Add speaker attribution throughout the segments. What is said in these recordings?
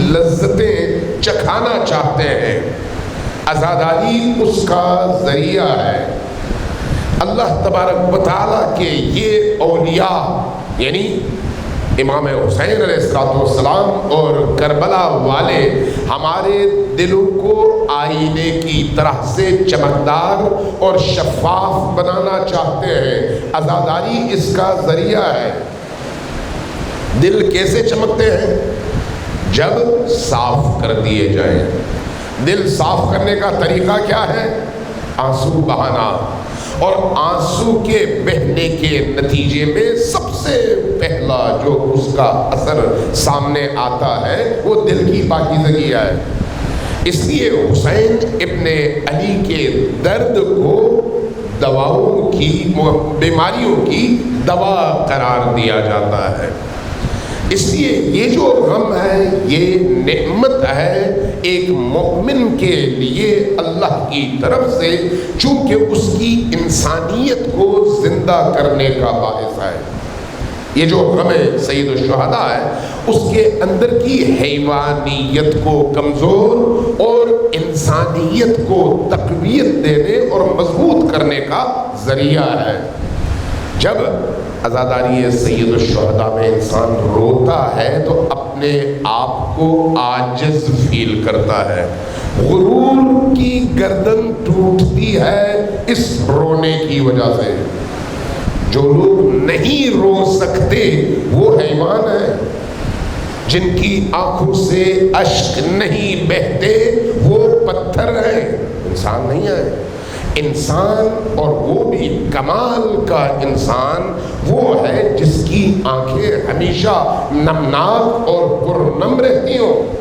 Speaker 1: لذتیں چکھانا چاہتے ہیں۔ عزاداری اس کا ذریعہ ہے۔ اللہ تبارک و تعالیٰ کے یہ اولیاء یعنی امام حسین علیہ السلام اور کربلا والے ہمارے دلوں کو آئینے کی طرح سے چمکدار اور شفاف بنانا چاہتے ہیں۔ عزاداری اس کا ذریعہ ہے۔ دل کیسے چمکتے ہیں؟ جب صاف کر دیے جائیں۔ دل صاف کرنے کا طریقہ کیا ہے؟ آنسو بہانا، اور آنسو کے بہنے کے نتیجے میں سب سے پہلا جو اس کا اثر سامنے آتا ہے وہ دل کی پاکیزگی ہے۔ اس لیے حسین ابن علی کے درد کو دواؤں کی، بیماریوں کی دوا قرار دیا جاتا ہے۔ اس لیے یہ جو غم ہے یہ نعمت ہے ایک مومن کے لیے اللہ کی طرف سے، چونکہ اس کی انسانیت کو زندہ کرنے کا باعث ہے۔ یہ جو غم سید الشہداء ہے اس کے اندر کی حیوانیت کو کمزور اور انسانیت کو تقویت دینے اور مضبوط کرنے کا ذریعہ ہے۔ جب عزاداری سید الشہداء میں انسان روتا ہے تو اپنے آپ کو عاجز فیل کرتا ہے، غرور کی گردن ٹوٹتی ہے اس رونے کی وجہ سے۔ جو لوگ نہیں رو سکتے وہ حیوان ہیں، جن کی آنکھوں سے اشک نہیں بہتے وہ پتھر ہیں، انسان نہیں ہیں۔ انسان، اور وہ بھی کمال کا انسان، وہ ہے جس کی آنکھیں ہمیشہ نمناک اور پرنم رہتی ہوں۔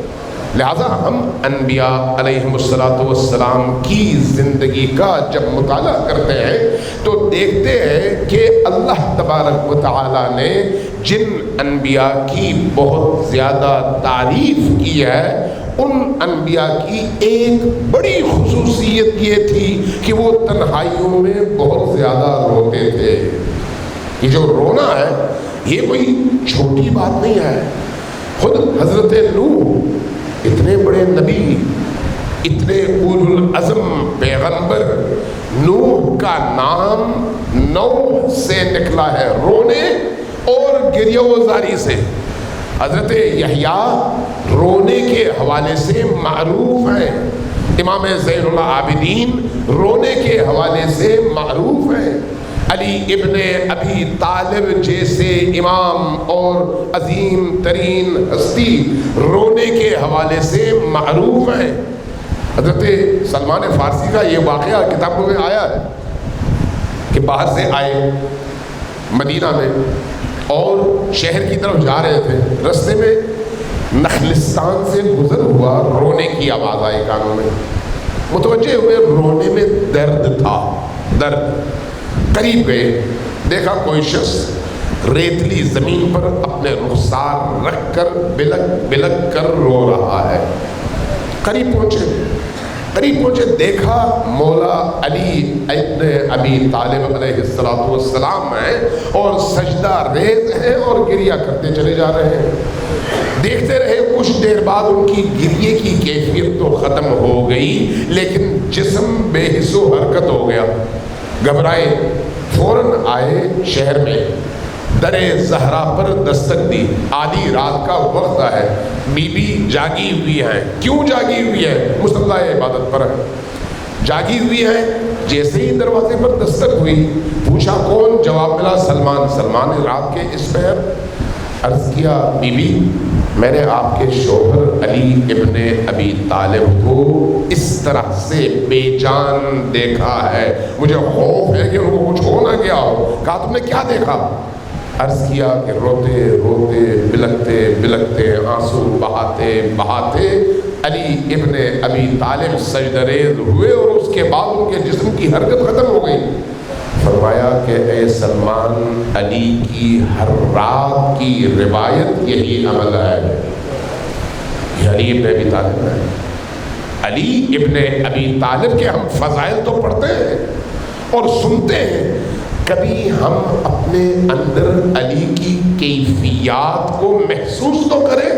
Speaker 1: لہذا ہم انبیاء علیہم السلام کی زندگی کا جب مطالعہ کرتے ہیں تو دیکھتے ہیں کہ اللہ تبارک و تعالیٰ نے جن انبیاء کی بہت زیادہ تعریف کی ہے، ان انبیاء کی ایک بڑی خصوصیت یہ تھی کہ وہ تنہائیوں میں بہت زیادہ روتے تھے۔ یہ جو رونا ہے یہ کوئی چھوٹی بات نہیں ہے۔ خود حضرت نوح، اتنے بڑے نبی، اتنے اولو العزم پیغمبر، نوح کا نام نوح سے نکلا ہے، رونے اور گریہ وزاری سے۔ حضرت یحییٰ رونے کے حوالے سے معروف ہیں، امام زین العابدین رونے کے حوالے سے معروف ہیں، علی ابن ابی طالب جیسے امام اور عظیم ترین ہستی رونے کے حوالے سے معروف ہیں۔ حضرت سلمان فارسی کا یہ واقعہ کتابوں میں آیا ہے کہ باہر سے آئے مدینہ میں اور شہر کی طرف جا رہے تھے، رستے میں نخلستان سے گزر ہوا، رونے کی آواز آئی کانوں میں، متوجہ ہوئے، رونے میں درد تھا، درد۔ قریب گئے، دیکھا کوئی شخص ریتلی زمین پر اپنے رخسار رکھ کر بلک بلک کر رو رہا ہے۔ قریب پہنچے، دیکھا مولا علی ابن ابی طالب علیہ السلام ہیں اور سجدہ ریز ہیں اور گریہ کرتے چلے جا رہے ہیں۔ دیکھتے رہے، کچھ دیر بعد ان کی گریے کی کیفیت تو ختم ہو گئی لیکن جسم بے حس و حرکت ہو گیا۔ گھبرائے، فوراً آئے شہر میں، در زہرا پر دستک دی، آدھی رات کا وقت ہے، بی بی جاگی ہوئی ہیں۔ کیوں جاگی ہوئی ہے؟ مصلی عبادت پر ہے، جاگی ہوئی ہے۔ جیسے ہی دروازے پر دستک ہوئی، پوچھا کون؟ جواب ملا سلمان رات کے اس پہر۔ عرض کیا بی بی میں نے آپ کے شوہر علی ابن ابی طالب کو اس طرح سے بے جان دیکھا ہے، مجھے خوف ہے کہ ان کو کچھ ہو نہ گیا ہو۔ کہا تم نے کیا دیکھا؟ عرض کیا کہ روتے روتے بلکتے بلکتے آنسو بہاتے بہاتے علی ابن ابی طالب سجدہ ریز ہوئے اور اس کے بعد ان کے جسم کی حرکت ختم ہو گئی۔ فرمایا کہ اے سلمان، علی کی ہر رات کی روایت یہی عمل ہے۔ یہ علی ابن ابی طالب ہے، علی ابن ابی طالب کے ہم فضائل تو پڑھتے ہیں اور سنتے ہیں، کبھی ہم اپنے اندر علی کی کیفیات کو محسوس تو کریں۔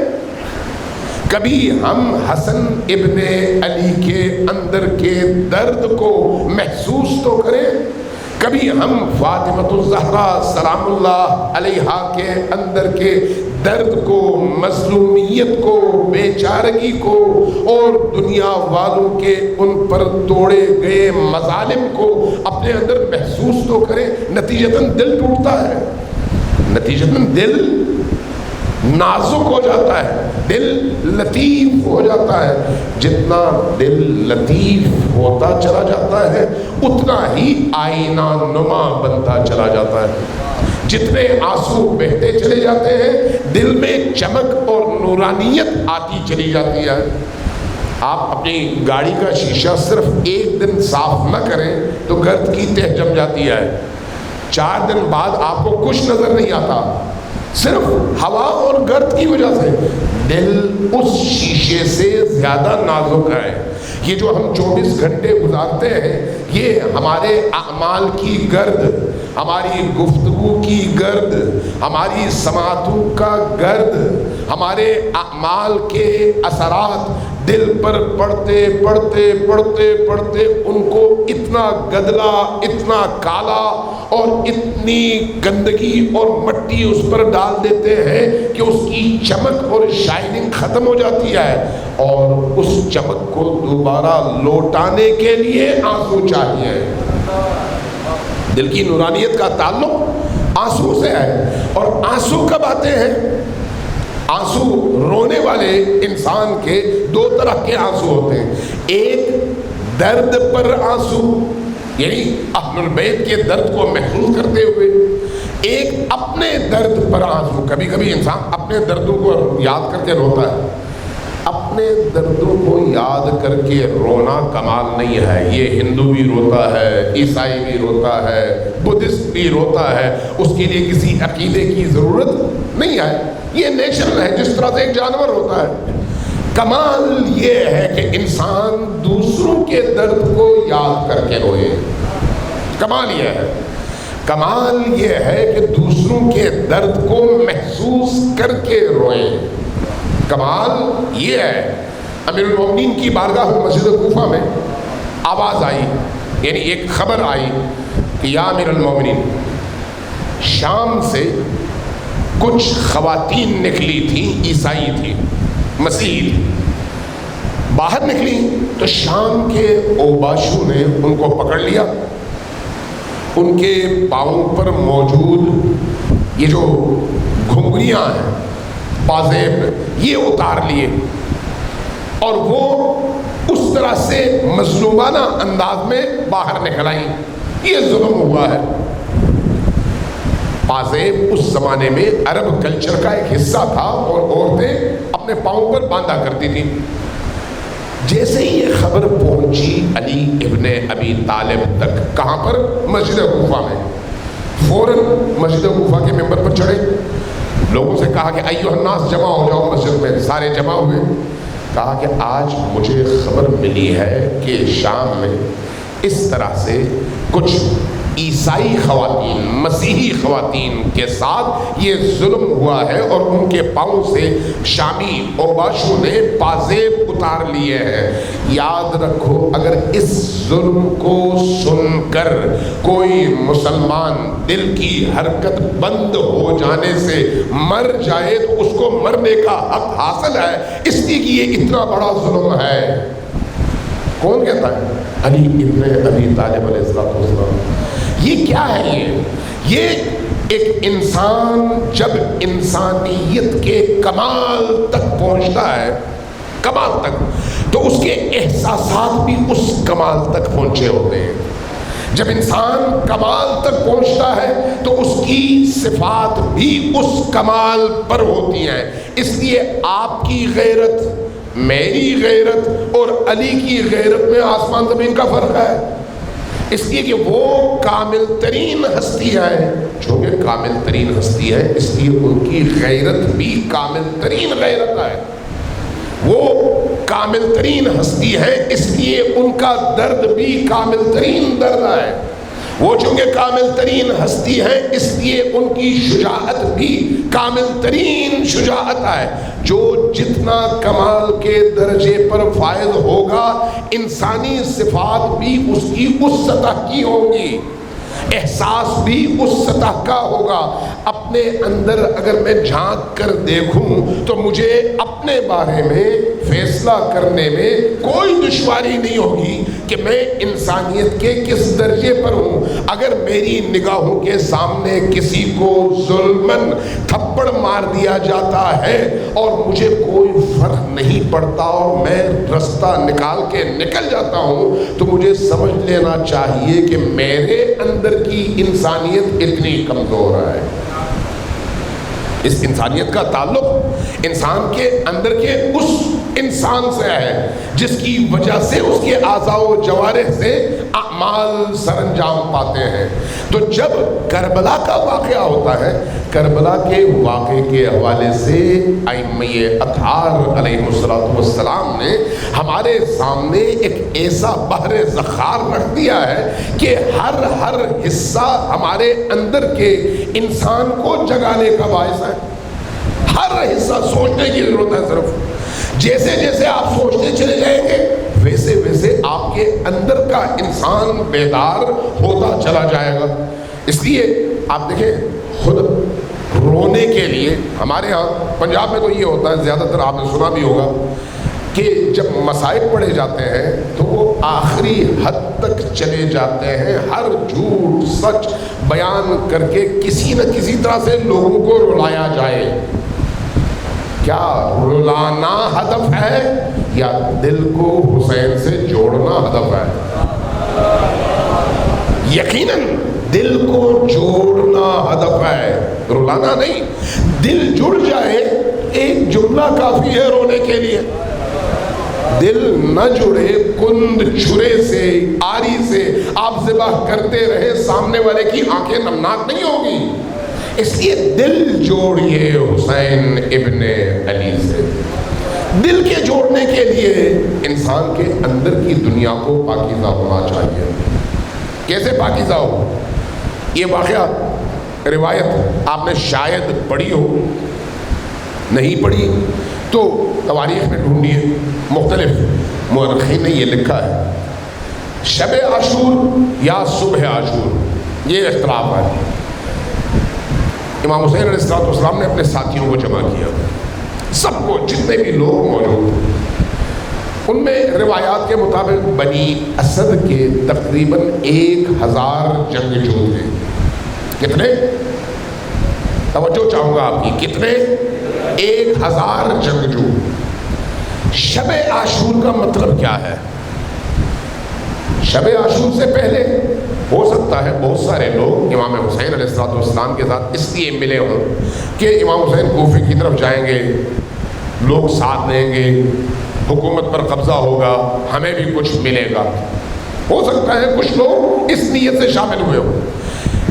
Speaker 1: کبھی ہم حسن ابن علی کے اندر کے درد کو محسوس تو کریں، کبھی ہم فاطمۃ الزہرا سلام اللہ علیہا کے اندر کے درد کو، مظلومیت کو، بے چارگی کو اور دنیا والوں کے ان پر توڑے گئے مظالم کو اپنے اندر محسوس تو کریں۔ نتیجتاً دل ٹوٹتا ہے، نتیجتاً دل نازک ہو جاتا ہے، دل لطیف ہو جاتا ہے۔ جتنا دل لطیف ہوتا چلا جاتا ہے اتنا ہی آئینہ نما بنتا چلا جاتا ہے۔ جتنے آنسو بہتے چلے جاتے ہیں دل میں چمک اور نورانیت آتی چلی جاتی ہے۔ آپ اپنی گاڑی کا شیشہ صرف ایک دن صاف نہ کریں تو گرد کی تہ جم جاتی ہے، 4 دن بعد آپ کو کچھ نظر نہیں آتا، صرف ہوا اور گرد کی وجہ سے۔ دل اس شیشے سے زیادہ نازک ہے۔ یہ جو ہم 24 گھنٹے گزارتے ہیں یہ ہمارے اعمال کی گرد، ہماری گفتگو کی گرد، ہماری سماعتوں کا گرد، ہمارے اعمال کے اثرات دل پر پڑتے پڑتے پڑتے پڑتے ان کو اتنا گدلا، اتنا کالا اور اتنی گندگی اور مٹی اس پر ڈال دیتے ہیں کہ اس کی چمک اور شائننگ ختم ہو جاتی ہے، اور اس چمک کو دوبارہ لوٹانے کے لیے آنسو چاہیے۔ دل کی نورانیت کا تعلق آنسو سے ہے، اور آنسو کب آتے ہیں؟ آنسو رونے والے انسان کے 2 طرح کے آنسو ہوتے ہیں، ایک درد پر آنسو یعنی اہل البیت کے درد کو محسوس کرتے ہوئے، ایک اپنے درد پر آنسو۔ کبھی کبھی انسان اپنے دردوں کو یاد کر کے روتا ہے۔ اپنے دردوں کو یاد کر کے رونا کمال نہیں ہے، یہ ہندو بھی روتا ہے، عیسائی بھی روتا ہے، بدھسٹ بھی روتا ہے، اس کے لیے کسی عقیدے کی ضرورت نہیں ہے، یہ نیچرل ہے جس طرح سے ایک جانور ہوتا ہے۔ کمال یہ ہے کہ انسان دوسروں کے درد کو یاد کر کے روئے، کمال یہ ہے، کمال یہ ہے کہ دوسروں کے درد کو محسوس کر کے روئیں، کمال یہ ہے۔ امیر المومنین کی بارگاہ مسجد کوفہ میں آواز آئی، یعنی ایک خبر آئی کہ یا امیر المومنین، شام سے کچھ خواتین نکلی تھیں، عیسائی تھیں، مسیحی تھیں، باہر نکلی تو شام کے اوباشوں نے ان کو پکڑ لیا، ان کے پاؤں پر موجود یہ جو گھنگریاں ہیں، پازیب، یہ اتار لیے، اور وہ اس طرح سے مظلومانہ انداز میں باہر نکل آئیں۔ یہ ظلم ہوا ہے۔ پازیب اس زمانے میں عرب کلچر کا ایک حصہ تھا اور عورتیں اپنے پاؤں پر باندھا کرتی تھیں۔ جیسے ہی یہ خبر پہنچی علی ابن ابی طالب تک، کہاں پر؟ مسجد کوفہ میں، فوراً مسجد کوفہ کے ممبر پر چڑھے، لوگوں سے کہا کہ ایھا الناس جمع ہو جاؤ مسجد میں، سارے جمع ہوئے، کہا کہ آج مجھے خبر ملی ہے کہ شام میں اس طرح سے کچھ عیسائی خواتین، مسیحی خواتین کے ساتھ یہ ظلم ہوا ہے اور ان کے پاؤں سے شامی اوباشوں نے پازیب اتار لیے ہیں۔ یاد رکھو اگر اس ظلم کو سن کر کوئی مسلمان دل کی حرکت بند ہو جانے سے مر جائے تو اس کو مرنے کا حق حاصل ہے، اس لیے کہ یہ اتنا بڑا ظلم ہے۔ کون کہتا ہے؟ علی ابن ابی طالب علیہ السلام۔ یہ کیا ہے؟ یہ ایک انسان جب انسانیت کے کمال تک پہنچتا ہے، کمال تک، تو اس کے احساسات بھی اس کمال تک پہنچے ہوتے ہیں۔ جب انسان کمال تک پہنچتا ہے تو اس کی صفات بھی اس کمال پر ہوتی ہیں۔ اس لیے آپ کی غیرت، میری غیرت اور علی کی غیرت میں آسمان زمین کا فرق ہے، اس لیے کہ وہ کامل ترین ہستی ہے، چونکہ کامل ترین ہستی ہے اس لیے ان کی غیرت بھی کامل ترین غیرت ہے، وہ کامل ترین ہستی ہے اس لیے ان کا درد بھی کامل ترین درد ہے۔ وہ چونکہ کامل ترین ہستی ہیں اس لیے ان کی شجاعت بھی کامل ترین شجاعت ہے. جو جتنا کمال کے درجے پر فائز ہوگا انسانی صفات بھی اس کی اس سطح کی ہوں گی، احساس بھی اس سطح کا ہوگا. اپنے اندر اگر میں جھانک کر دیکھوں تو مجھے اپنے بارے میں فیصلہ کرنے میں کوئی دشواری نہیں ہوگی کہ میں انسانیت کے کس درجے پر ہوں. اگر میری نگاہوں کے سامنے کسی کو ظلماً تھپڑ مار دیا جاتا ہے اور مجھے کوئی فرق نہیں پڑتا اور میں رستہ نکال کے نکل جاتا ہوں تو مجھے سمجھ لینا چاہیے کہ میرے اندر کی انسانیت اتنی کمزور ہے. اس انسانیت کا تعلق انسان کے اندر کے اس انسان سے ہے جس کی وجہ سے اس کے اعضاء و جوارح سے اعمال سر انجام پاتے ہیں. تو جب کربلا کا واقعہ ہوتا ہے، کربلا کے واقعے کے حوالے سے ائمہ اطہار علیہ السلام نے ہمارے سامنے ایک ایسا بحر ذخار رکھ دیا ہے کہ ہر حصہ ہمارے اندر کے انسان کو جگانے کا باعث ہے. ہر حصہ سوچنے کی ضرورت ہے. صرف جیسے جیسے آپ سوچتے چلے جائیں گے ویسے ویسے آپ کے اندر کا انسان بیدار ہوتا چلا جائے گا. اس لیے آپ دیکھیں خود رونے کے لیے ہمارے ہاں پنجاب میں تو یہ ہوتا ہے، زیادہ تر آپ نے سنا بھی ہوگا کہ جب مسائل پڑھے جاتے ہیں تو وہ آخری حد تک چلے جاتے ہیں، ہر جھوٹ سچ بیان کر کے کسی نہ کسی طرح سے لوگوں کو رلایا جائے. کیا رلانا ہدف ہے یا دل کو حسین سے جوڑنا ہدف ہے؟ یقیناً دل کو جوڑنا ہدف ہے، رلانا نہیں. دل جڑ جائے ایک جملہ کافی ہے رونے کے لیے. دل نہ جڑے کند چھرے سے آری سے آپ ذبح کرتے رہے سامنے والے کی آنکھیں نمناک نہیں ہوگی. اس لیے دل جوڑیے حسین ابن علی سے. دل کے جوڑنے کے لیے انسان کے اندر کی دنیا کو پاکیزہ ہونا چاہیے. کیسے پاکیزہ ہو؟ یہ واقعہ روایت آپ نے شاید پڑھی ہو، نہیں پڑھی تو تواریخ میں ڈھونڈیے. مختلف مورخین نے یہ لکھا ہے شب عاشور یا صبح عاشور، یہ اختلاف ہے. امام حسین علیہ السلام نے اپنے ساتھیوں کو جمع کیا، سب کو، جتنے بھی لوگ موجود. ان میں روایات کے مطابق بنی اسد کے تقریباً 1000 جنگجو تھے. کتنے؟ توجہ چاہوں گا آپ کی، کتنے؟ 1000 جنگجو. شب عاشور کا مطلب کیا ہے؟ شب عاشور سے پہلے ہو سکتا ہے بہت سارے لوگ امام حسین علیہ السلام کے ساتھ اس لیے ملے ہوں کہ امام حسین کوفے کی طرف جائیں گے، لوگ ساتھ دیں گے، حکومت پر قبضہ ہوگا، ہمیں بھی کچھ ملے گا. ہو سکتا ہے کچھ لوگ اس نیت سے شامل ہوئے ہوں.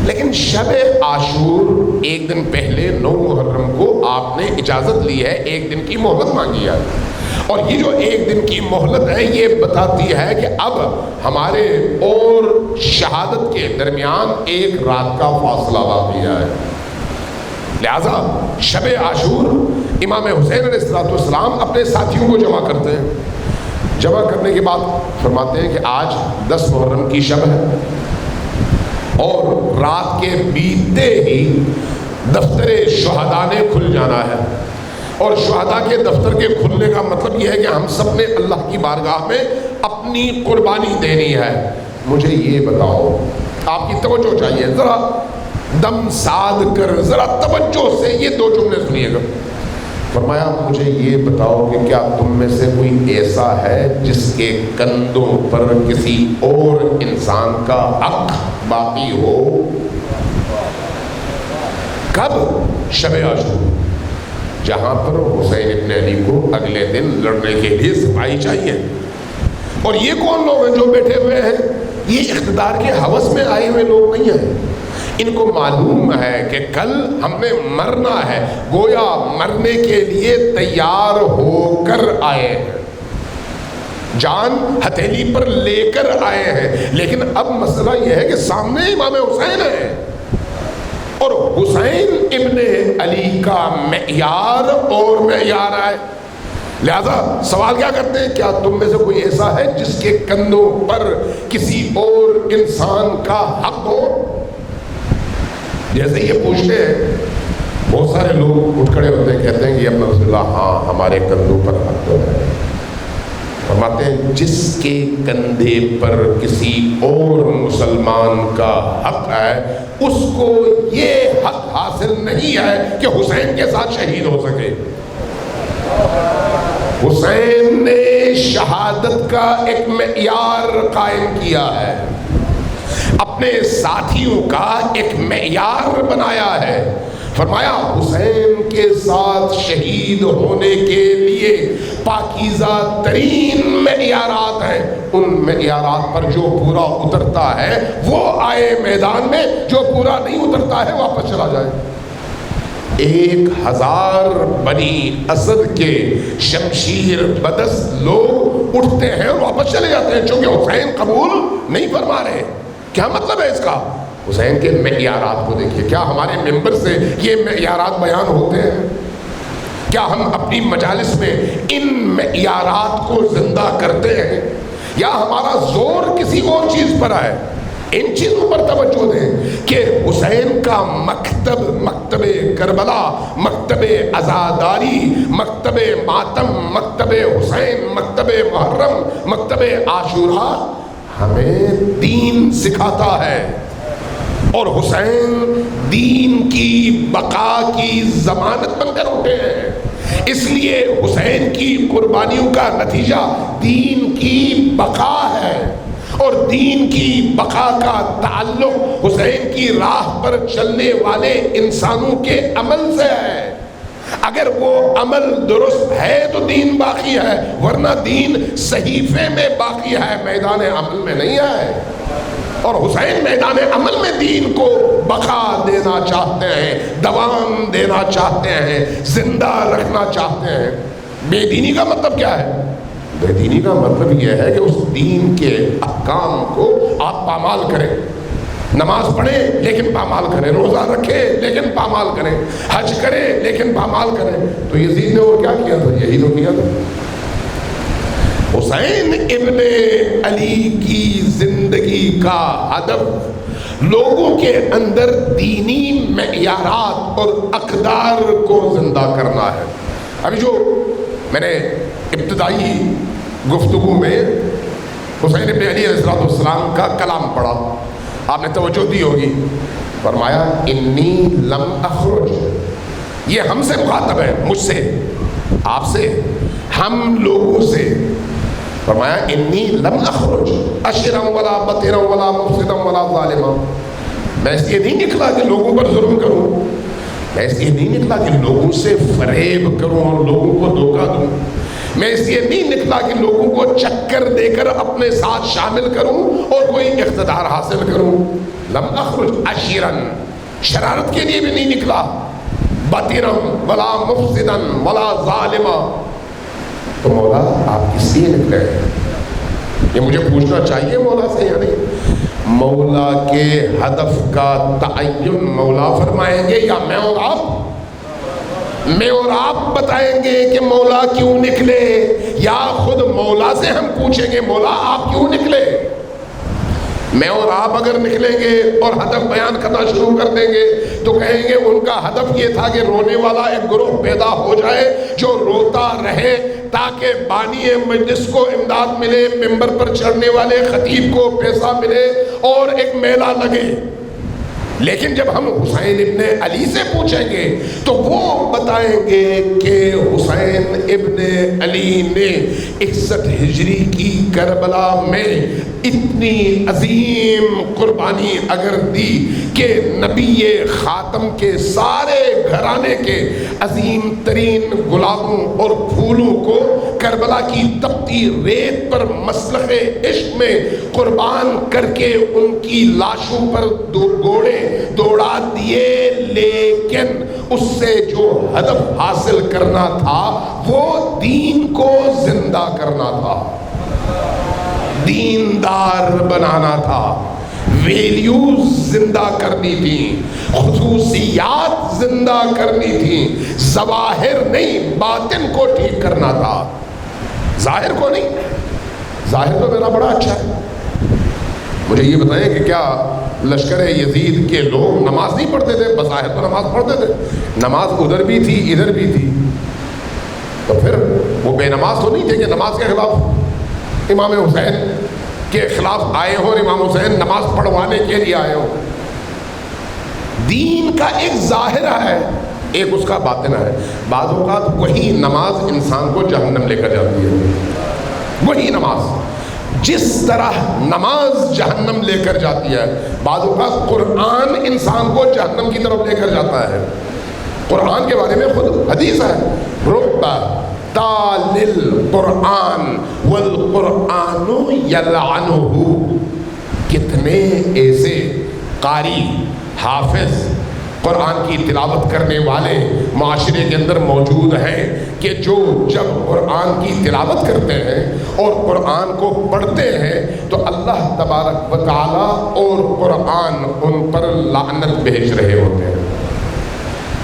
Speaker 1: لیکن شب عاشور ایک دن پہلے 9 محرم کو آپ نے اجازت لی ہے، ایک دن کی مہلت مانگی ہے. اور یہ جو ایک دن کی مہلت ہے یہ بتاتی ہے کہ اب ہمارے اور شہادت کے درمیان ایک رات کا فاصلہ باقی ہے. لہذا شب عاشور امام حسین علیہ السلام اپنے ساتھیوں کو جمع کرتے ہیں. جمع کرنے کے بعد فرماتے ہیں کہ آج 10 محرم کی شب ہے اور رات کے بیتتے ہی دفتر شہداء نے کھل جانا ہے. اور شہداء کے دفتر کے کھلنے کا مطلب یہ ہے کہ ہم سب نے اللہ کی بارگاہ میں اپنی قربانی دینی ہے. مجھے یہ بتاؤ، آپ کی توجہ چاہیے، ذرا دم ساد کر ذرا توجہ سے یہ 2 جملے سنیے گا. فرمایا مجھے یہ بتاؤ کہ کیا تم میں سے کوئی ایسا ہے جس کے کندھوں پر کسی اور انسان کا حق باقی ہو؟ کب؟ شب عاشور، جہاں پر حسین ابن علی کو اگلے دن لڑنے کے لیے سپاہی چاہیے. اور یہ کون لوگ ہیں جو بیٹھے ہوئے ہیں؟ یہ اقتدار کے ہوس میں آئے ہوئے لوگ نہیں ہیں. ان کو معلوم ہے کہ کل ہم نے مرنا ہے، گویا مرنے کے لیے تیار ہو کر آئے ہیں. جان ہتھیلی پر لے کر آئے ہیں، لیکن اب مسئلہ یہ ہے کہ سامنے امام حسین ہے، اور حسین ابن علی کا معیار اور معیار ہے. لہذا سوال کیا کرتے ہیں، کیا تم میں سے کوئی ایسا ہے جس کے کندھوں پر کسی اور انسان کا حق ہو؟ جیسے یہ پوچھتے ہیں بہت سارے لوگ اٹھ کھڑے ہوتے ہیں، کہتے ہیں کہ یا رسول اللہ ہاں ہمارے کندھوں پر حق تو ہے. فرماتے ہیں جس کے کندھے پر کسی اور مسلمان کا حق ہے اس کو یہ حق حاصل نہیں ہے کہ حسین کے ساتھ شہید ہو سکے. حسین نے شہادت کا ایک معیار قائم کیا ہے، اپنے ساتھیوں کا ایک معیار بنایا ہے. فرمایا حسین کے ساتھ شہید ہونے کے لیے پاکیزہ ترین معیارات ہیں، ان معیارات پر جو پورا اترتا ہے وہ آئے میدان میں، جو پورا نہیں اترتا ہے واپس چلا جائے. 1000 بنی اسد کے شمشیر بدست لوگ اٹھتے ہیں اور واپس چلے جاتے ہیں چونکہ حسین قبول نہیں فرما رہے. کیا مطلب ہے اس کا؟ حسین کے معیارات کو دیکھیے. کیا ہمارے ممبر سے یہ معیارات بیان ہوتے ہیں؟ کیا ہم اپنی مجالس میں ان معیارات کو زندہ کرتے ہیں، یا ہمارا زور کسی اور چیز پر ہے؟ ان چیزوں پر توجہ دیں کہ حسین کا مکتب، مکتب کربلا، مکتب عزاداری، مکتب ماتم، مکتب حسین، مکتب محرم، مکتب عاشورہ ہمیں دین سکھاتا ہے، اور حسین دین کی بقا کی ضمانت بن کر اٹھے ہیں. اس لیے حسین کی قربانیوں کا نتیجہ دین کی بقا ہے، اور دین کی بقا کا تعلق حسین کی راہ پر چلنے والے انسانوں کے عمل سے ہے. اگر وہ عمل درست ہے تو دین باقی ہے، ورنہ دین صحیفے میں باقی ہے، میدان عمل میں نہیں ہے. اور حسین میدان عمل میں دین کو بقا دینا چاہتے ہیں، دوام دینا چاہتے ہیں، زندہ رکھنا چاہتے ہیں. بے دینی کا مطلب کیا ہے؟ بے دینی کا مطلب یہ ہے کہ اس دین کے احکام کو آپ پامال کریں. نماز پڑھیں لیکن پامال کریں، روزہ رکھیں لیکن پامال کریں، حج کریں لیکن پامال کریں. تو یزید نے اور کیا کیا تھا؟ یہی تو کیا تھا. حسین ابن علی کی زندگی کا ہدف لوگوں کے اندر دینی معیارات اور اقدار کو زندہ کرنا ہے. ابھی جو میں نے ابتدائی گفتگو میں حسین ابن علی علیہ السلام کا کلام پڑھا، آپ نے توجہ دی ہوگی. فرمایا انی لم اخرج، یہ ہم سے مخاطب ہے، مجھ سے، آپ سے، ہم لوگوں سے. فرمایا انی لم اخرج اشرا ولا بطرا ولا مفسدا ولا ظالما، میں اس لیے نہیں نکلا کہ لوگوں پر ظلم کروں، میں اس لیے نہیں نکلا کہ لوگوں سے فریب کروں اور لوگوں کو دھوکہ دوں، میں اس لیے نہیں نکلا کہ لوگوں کو چکر دے کر اپنے ساتھ شامل کروں اور کوئی اقتدار حاصل کروں. لم اخرج اشرا، شرارت کے لیے بھی نہیں نکلا، بطرا ولا مفسدا ولا ظالما. تو مولا آپ کس لیے نکلے ہیں؟ یہ مجھے پوچھنا چاہیے مولا سے یا نہیں؟ مولا کے ہدف کا تعین مولا فرمائیں گے یا میں اور آپ؟ میں اور آپ بتائیں گے کہ مولا کیوں نکلے، یا خود مولا سے ہم پوچھیں گے مولا آپ کیوں نکلے؟ میں اور آپ اگر نکلیں گے اور ہدف بیان کرنا شروع کر دیں گے تو کہیں گے ان کا ہدف یہ تھا کہ رونے والا ایک گروہ پیدا ہو جائے جو روتا رہے تاکہ بانی مجلس کو امداد ملے، ممبر پر چڑھنے والے خطیب کو پیسہ ملے اور ایک میلہ لگے. لیکن جب ہم حسین ابن علی سے پوچھیں گے تو وہ بتائیں گے کہ حسین ابن علی نے 61 ہجری کی کربلا میں اتنی عظیم قربانی اگر دی کہ نبی خاتم کے سارے گھرانے کے عظیم ترین گلابوں اور پھولوں کو کربلا کی تپتی ریت پر مسلخ عشق میں قربان کر کے ان کی لاشوں پر دو گھوڑے دوڑا دیے، لیکن اس سے جو ہدف حاصل کرنا تھا وہ دین کو زندہ کرنا تھا. دیندار بنانا تھا، ویلیوز زندہ کرنی تھی، خصوصیات زندہ کرنی تھی، ظواہر نہیں باطن کو ٹھیک کرنا تھا، ظاہر کو نہیں۔ ظاہر تو میرا بڑا اچھا ہے، مجھے یہ بتائیں کہ کیا لشکر یزید کے لوگ نماز نہیں پڑھتے تھے؟ بظاہر تو نماز پڑھتے تھے، نماز ادھر بھی تھی ادھر بھی تھی، تو پھر وہ بے نماز تو نہیں تھے کہ نماز کے خلاف امام حسین کے خلاف آئے ہو اور امام حسین نماز پڑھوانے کے لیے آئے ہو۔ دین کا ایک ظاہر ہے، ایک اس کا باطن ہے۔ بعض اوقات وہی نماز انسان کو جہنم لے کر جاتی ہے، وہی نماز، جس طرح نماز جہنم لے کر جاتی ہے، بعض اوقات قرآن انسان کو جہنم کی طرف لے کر جاتا ہے۔ قرآن کے بارے میں خود حدیث ہے، رب تال القرآن والقرآن یلعنہ، کتنے ایسے قاری حافظ قرآن کی تلاوت کرنے والے معاشرے کے اندر موجود ہیں کہ جو جب قرآن کی تلاوت کرتے ہیں اور قرآن کو پڑھتے ہیں تو اللہ تبارک و تعالیٰ اور قرآن ان پر لعنت بھیج رہے ہوتے ہیں۔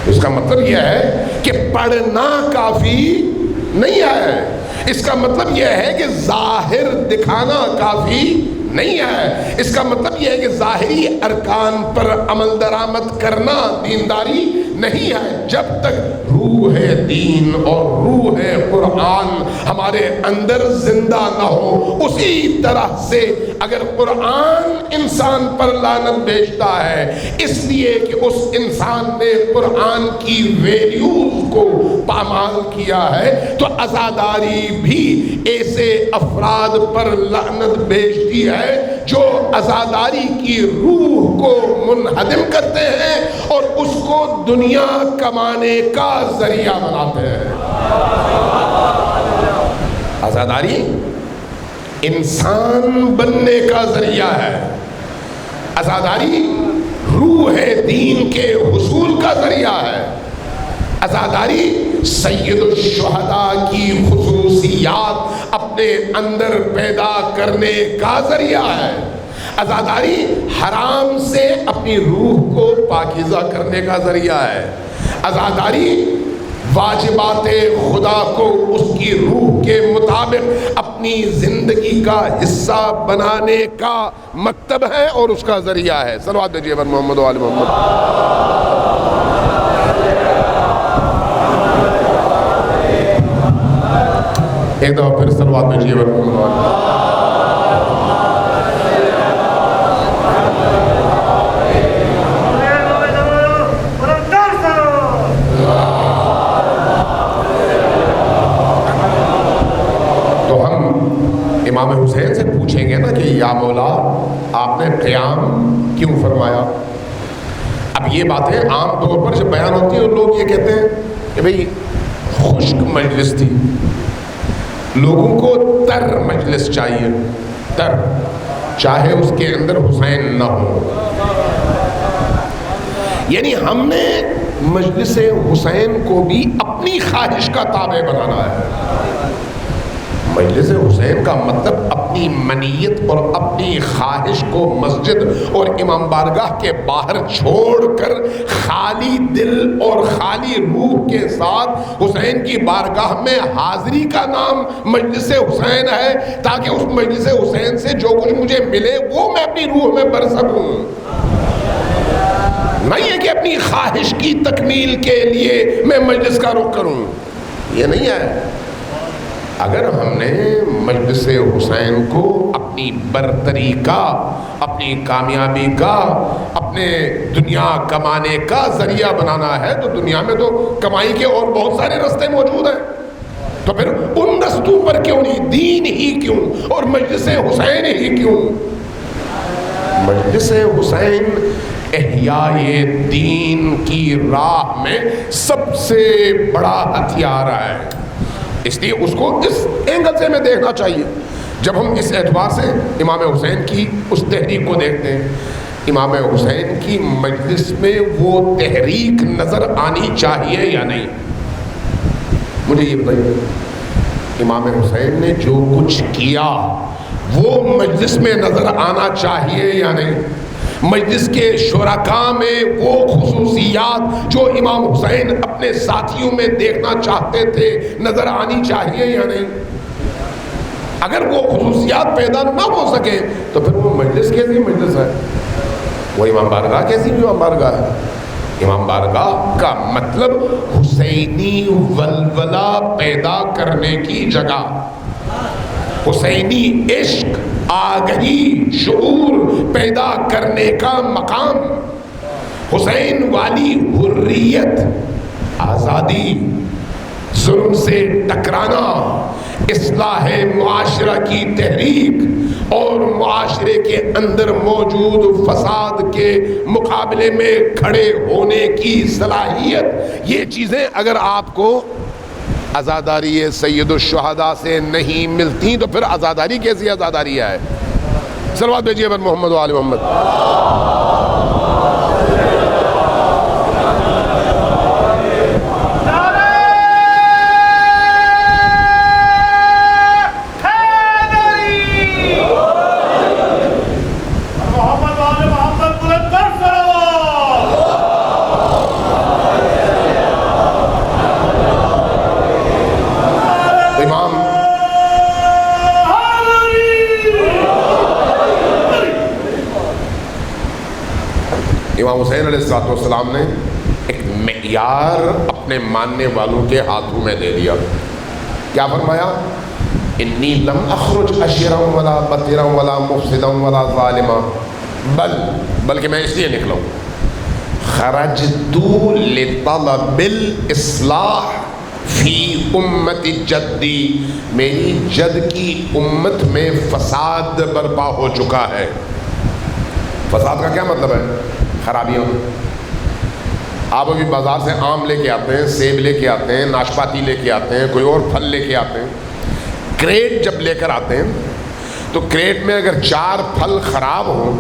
Speaker 1: اس کا مطلب یہ ہے کہ پڑھنا کافی نہیں ہے، اس کا مطلب یہ ہے کہ ظاہر دکھانا کافی نہیں ہے، اس کا مطلب یہ ہے کہ ظاہری ارکان پر عمل درآمد کرنا دینداری نہیں ہے۔ جب تک روح دین اور روح قرآن ہمارے اندر زندہ نہ ہو، اسی طرح سے اگر قرآن انسان پر لعنت بھیجتا ہے اس لیے کہ اس انسان نے قرآن کی ویلیوز کو پامال کیا ہے، تو عزاداری بھی ایسے افراد پر لعنت بھیجتی ہے جو عزاداری کی روح کو منہدم کرتے ہیں اور اس کو دنیا کمانے کا ذریعہ بناتے ہیں۔ عزاداری انسان بننے کا ذریعہ ہے، عزاداری روح دین کے حصول کا ذریعہ ہے، عزاداری سید الشہداء کی خصوصیات اپنے اندر پیدا کرنے کا ذریعہ ہے، عزاداری حرام سے اپنی روح کو پاکیزہ کرنے کا ذریعہ ہے، عزاداری واجبات خدا کو اس کی روح کے مطابق اپنی زندگی کا حصہ بنانے کا مکتب ہے اور اس کا ذریعہ ہے۔ صلوات دیجیے بر محمد و آل محمد۔ ایک دفعہ پھر صلوات دیجیے بر محمد و آل محمد۔ امام حسین سے پوچھیں گے نا کہ یا مولا آپ نے قیام کیوں فرمایا؟ اب یہ باتیں عام طور پر جب بیان ہوتی ہیں لوگ یہ کہتے ہیں کہ بھئی خشک مجلس تھی، لوگوں کو تر مجلس چاہیے، تر، چاہے اس کے اندر حسین نہ ہو۔ یعنی ہم نے مجلس حسین کو بھی اپنی خواہش کا تابع بنانا ہے۔ مجلس حسین کا مطلب اپنی منیت اور اپنی خواہش کو مسجد اور امام بارگاہ کے باہر چھوڑ کر خالی دل اور خالی روح کے ساتھ حسین کی بارگاہ میں حاضری کا نام مجلس حسین ہے، تاکہ اس مجلس حسین سے جو کچھ مجھے ملے وہ میں اپنی روح میں بھر سکوں، نہیں ہے کہ اپنی خواہش کی تکمیل کے لیے میں مجلس کا رخ کروں، یہ نہیں ہے۔ اگر ہم نے مجلس حسین کو اپنی برتری کا، اپنی کامیابی کا، اپنے دنیا کمانے کا ذریعہ بنانا ہے تو دنیا میں تو کمائی کے اور بہت سارے رستے موجود ہیں، تو پھر ان رستوں پر کیوں نہیں، دین ہی کیوں اور مجلس حسین ہی کیوں؟ مجلس حسین احیاء دین کی راہ میں سب سے بڑا ہتھیار ہے، اس لیے اس کو اس اینگل سے ہمیں دیکھنا چاہیے۔ جب ہم اس اعتبار سے امام حسین کی اس تحریک کو دیکھتے ہیں، امام حسین کی مجلس میں وہ تحریک نظر آنی چاہیے یا نہیں؟ مجھے یہ بتائیے، امام حسین نے جو کچھ کیا وہ مجلس میں نظر آنا چاہیے یا نہیں؟ مجلس کے شرکاء میں وہ خصوصیات جو امام حسین اپنے ساتھیوں میں دیکھنا چاہتے تھے نظر آنی چاہیے یا نہیں؟ اگر وہ خصوصیات پیدا نہ ہو سکے تو پھر وہ مجلس کیسی مجلس ہے؟ وہ امام بارگاہ کیسی امام بارگاہ ہے؟ امام بارگاہ کا مطلب حسینی ولولہ پیدا کرنے کی جگہ، حسینی عشق، آگہی، شعور پیدا کرنے کا مقام، حسین والی حریت، آزادی، ظلم سے ٹکرانا، اصلاح معاشرہ کی تحریک اور معاشرے کے اندر موجود فساد کے مقابلے میں کھڑے ہونے کی صلاحیت، یہ چیزیں اگر آپ کو عزاداری سید الشہداء سے نہیں ملتی تو پھر عزاداری کیسی عزاداری ہے؟ صلوات بھیجیے بر محمد و آل محمد۔ امام حسین علیہ السلام نے ایک معیار اپنے ماننے والوں کے ہاتھوں میں دے دیا۔ کیا فرمایا؟ انی لم اخرج اشرا ولا بطرا ولا مفسدا ولا ظالما بلکہ میں اس لیے نکلا ہوں خرجت لطلب الاصلاح فی امت جدی، میری جد کی امت میں فساد برپا ہو چکا ہے۔ فساد کا کیا مطلب ہے؟ خرابیاں۔ آپ ابھی بازار سے آم لے کے آتے ہیں، سیب لے کے آتے ہیں، ناشپاتی لے کے آتے ہیں، کوئی اور پھل لے کے آتے ہیں، کریٹ جب لے کر آتے ہیں تو کریٹ میں اگر 4 پھل خراب ہوں،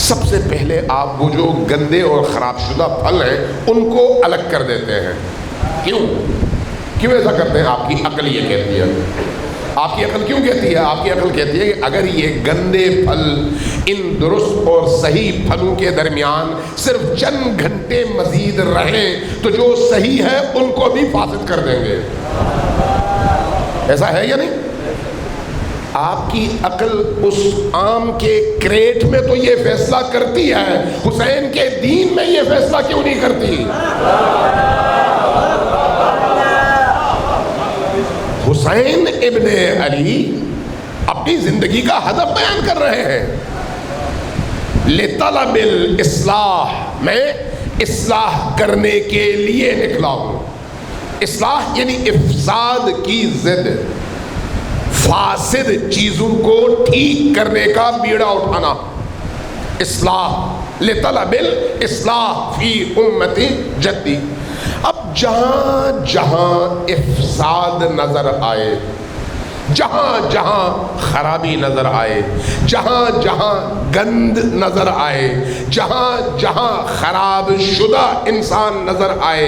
Speaker 1: سب سے پہلے آپ وہ جو گندے اور خراب شدہ پھل ہیں ان کو الگ کر دیتے ہیں۔ کیوں ایسا کرتے ہیں؟ آپ کی عقل یہ کہتی ہے۔ آپ کی عقل کیوں کہتی ہے؟ آپ کی عقل کہتی ہے کہ اگر یہ گندے پھل ان درست اور صحیح پھلوں کے درمیان صرف چند گھنٹے مزید رہیں تو جو صحیح ہے ان کو بھی فاسد کر دیں گے۔ ایسا ہے یا نہیں؟ آپ کی عقل اس آم کے کریٹ میں تو یہ فیصلہ کرتی ہے، حسین کے دین میں یہ فیصلہ کیوں نہیں کرتی؟ حسین ابن علی اپنی زندگی کا ہدف بیان کر رہے ہیں۔ لطلب الاصلاح، میں اصلاح کرنے کے لیے نکلا ہوں۔ اصلاح یعنی افساد کی ضد، فاسد چیزوں کو ٹھیک کرنے کا بیڑا اٹھانا۔ اصلاح، لطلب الاصلاح فی امت جدی۔ اب جہاں جہاں افساد نظر آئے، جہاں جہاں خرابی نظر آئے، جہاں جہاں گند نظر آئے، جہاں جہاں خراب شدہ انسان نظر آئے،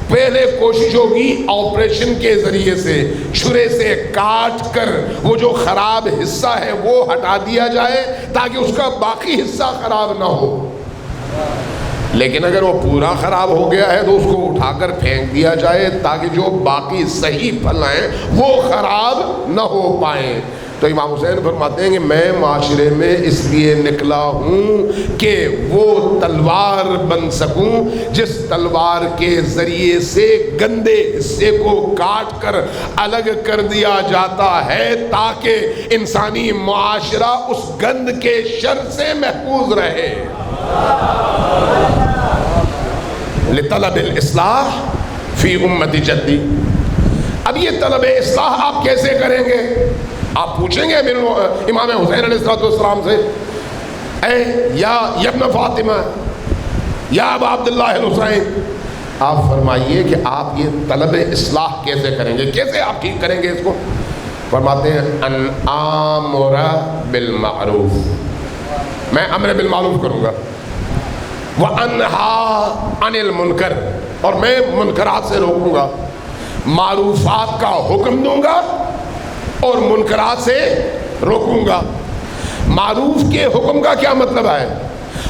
Speaker 1: پہلے کوشش ہوگی آپریشن کے ذریعے سے چھرے سے کاٹ کر وہ جو خراب حصہ ہے وہ ہٹا دیا جائے تاکہ اس کا باقی حصہ خراب نہ ہو۔ لیکن اگر وہ پورا خراب ہو گیا ہے تو اس کو اٹھا کر پھینک دیا جائے تاکہ جو باقی صحیح پھل ہیں وہ خراب نہ ہو پائیں۔ تو امام حسین فرماتے ہیں کہ میں معاشرے میں اس لیے نکلا ہوں کہ وہ تلوار بن سکوں جس تلوار کے ذریعے سے گندے حصے کو کاٹ کر الگ کر دیا جاتا ہے تاکہ انسانی معاشرہ اس گند کے شر سے محفوظ رہے۔ لطلب الاصلاح فی امت جدی۔ اب یہ طلب اصلاح آپ کیسے کریں گے؟ آپ پوچھیں گے امام حسین علیہ السلام سے، اے یا ابن فاطمہ یا ابا عبداللہ الحسین، آپ فرمائیے کہ آپ یہ طلب اصلاح کیسے کریں گے، کیسے آپ ٹھیک کریں گے اس کو؟ فرماتے ہیں ان آمر بالمعروف، میں امر بالمعروف کروں گا، وَأَنْهَا عَنِ الْمُنْكَرِ، اور میں منکرات سے روکوں گا، معروفات کا حکم دوں گا اور منکرات سے روکوں گا۔ معروف کے حکم کا کیا مطلب ہے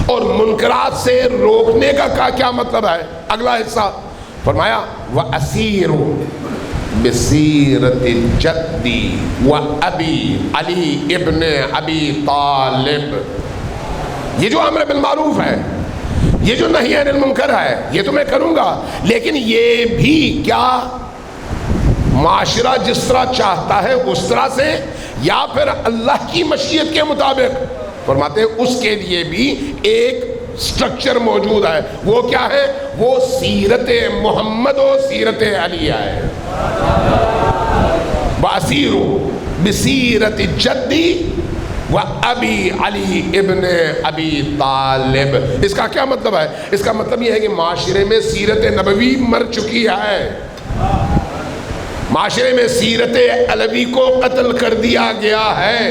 Speaker 1: اور منکرات سے روکنے کا کیا مطلب ہے؟ اگلا حصہ فرمایا وَأَسِيرُ بِسِيرَةِ جَدِّي وَأَبِي علی ابن ابی طالب۔ یہ جو امر بالمعروف ہے، یہ جو نہی عن المنکر ہے، یہ تو میں کروں گا، لیکن یہ بھی کیا معاشرہ جس طرح چاہتا ہے اس طرح سے، یا پھر اللہ کی مشیت کے مطابق؟ فرماتے ہیں اس کے لیے بھی ایک سٹرکچر موجود ہے۔ وہ کیا ہے؟ وہ سیرت محمد و سیرت علیہ ہے۔ وَأَسِيرُ بِسِيرَةِ جَدِّي وَأَبِي علی ابن ابی طالب۔ اس کا کیا مطلب ہے؟ اس کا مطلب یہ ہے کہ معاشرے میں سیرت نبوی مر چکی ہے، معاشرے میں سیرت علوی کو قتل کر دیا گیا ہے۔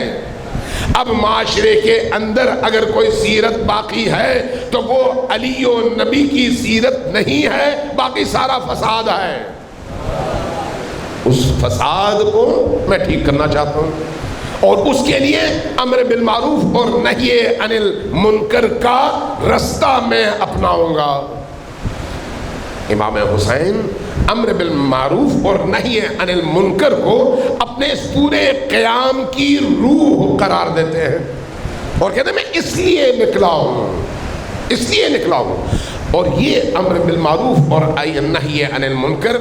Speaker 1: اب معاشرے کے اندر اگر کوئی سیرت باقی ہے تو وہ علی و نبی کی سیرت نہیں ہے، باقی سارا فساد ہے۔ اس فساد کو میں ٹھیک کرنا چاہتا ہوں، اور اس کے لیے امر بالمعروف اور نہی عن المنکر کا رستہ میں اپناؤں گا۔ امام حسین امر بالمعروف اور نہی عن المنکر کو اپنے اس پورے قیام کی روح قرار دیتے ہیں، اور کہتے ہیں میں اس لیے نکلا ہوں، اس لیے نکلا ہوں۔ اور یہ امر بالمعروف اور نہی عن المنکر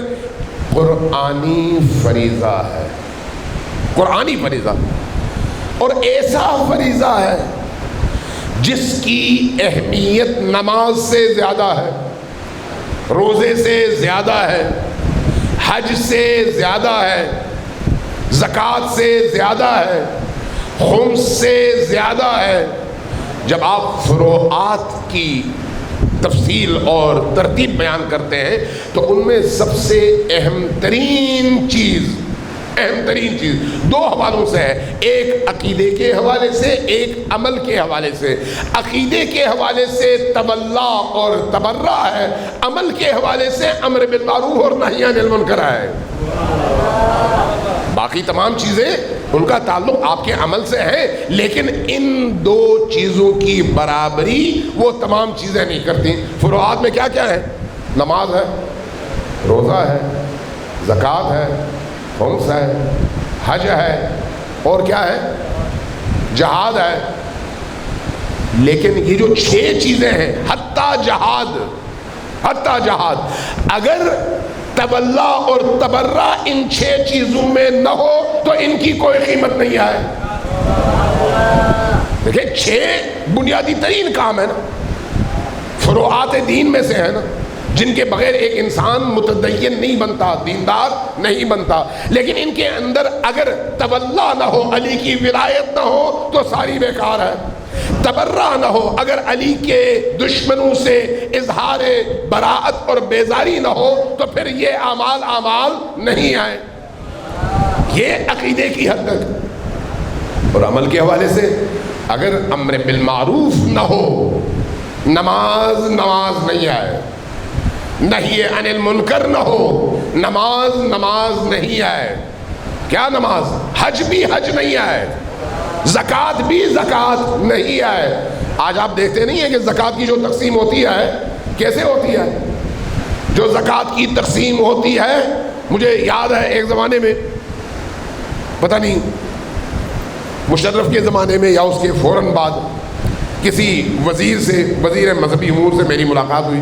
Speaker 1: قرآنی فریضہ ہے، قرآنی فریضہ، اور ایسا فریضہ ہے جس کی اہمیت نماز سے زیادہ ہے، روزے سے زیادہ ہے، حج سے زیادہ ہے، زکوٰۃ سے زیادہ ہے، خمس سے زیادہ ہے۔ جب آپ فروعات کی تفصیل اور ترتیب بیان کرتے ہیں تو ان میں سب سے اہم ترین چیز دو حوالوں سے ہے، ایک عقیدے کے حوالے سے، ایک عمل کے حوالے سے۔ عقیدے کے حوالے سے تولا اور تبرع ہے، عمل کے حوالے سے امر بالمعروف اور نہی عن المنکر ہے۔ باقی تمام چیزیں ان کا تعلق آپ کے عمل سے ہے، لیکن ان دو چیزوں کی برابری وہ تمام چیزیں نہیں کرتی۔ فروعات میں کیا کیا ہے؟ نماز ہے، روزہ ہے، زکوٰۃ ہے، خمس ہے، حج ہے، اور کیا ہے؟ جہاد ہے۔ لیکن یہ جو 6 چیزیں ہیں، حتیٰ جہاد، اگر تولا اور تبرع ان 6 چیزوں میں نہ ہو تو ان کی کوئی قیمت نہیں ہے۔ دیکھیں 6 بنیادی ترین کام ہے نا، فروعات دین میں سے ہے نا، جن کے بغیر ایک انسان متدین نہیں بنتا، دیندار نہیں بنتا، لیکن ان کے اندر اگر تولا نہ ہو، علی کی ولایت نہ ہو تو ساری بیکار ہے۔ تبرع نہ ہو، اگر علی کے دشمنوں سے اظہار براءت اور بیزاری نہ ہو تو پھر یہ اعمال نہیں آئے۔ یہ عقیدے کی حد تک۔ اور عمل کے حوالے سے اگر امر بالمعروف نہ ہو، نماز نہیں آئے، نہی عن المنکر نہ ہو، نماز نہیں آئے۔ کیا نماز؟ حج بھی حج نہیں آئے، زکوٰۃ بھی زکوٰۃ نہیں آئے۔ آج آپ دیکھتے نہیں ہیں کہ زکوٰۃ کی جو تقسیم ہوتی ہے کیسے ہوتی ہے؟ جو زکوٰۃ کی تقسیم ہوتی ہے، مجھے یاد ہے ایک زمانے میں، پتہ نہیں مشرف کے زمانے میں یا اس کے فوراً بعد، کسی وزیر سے، وزیر مذہبی امور سے میری ملاقات ہوئی،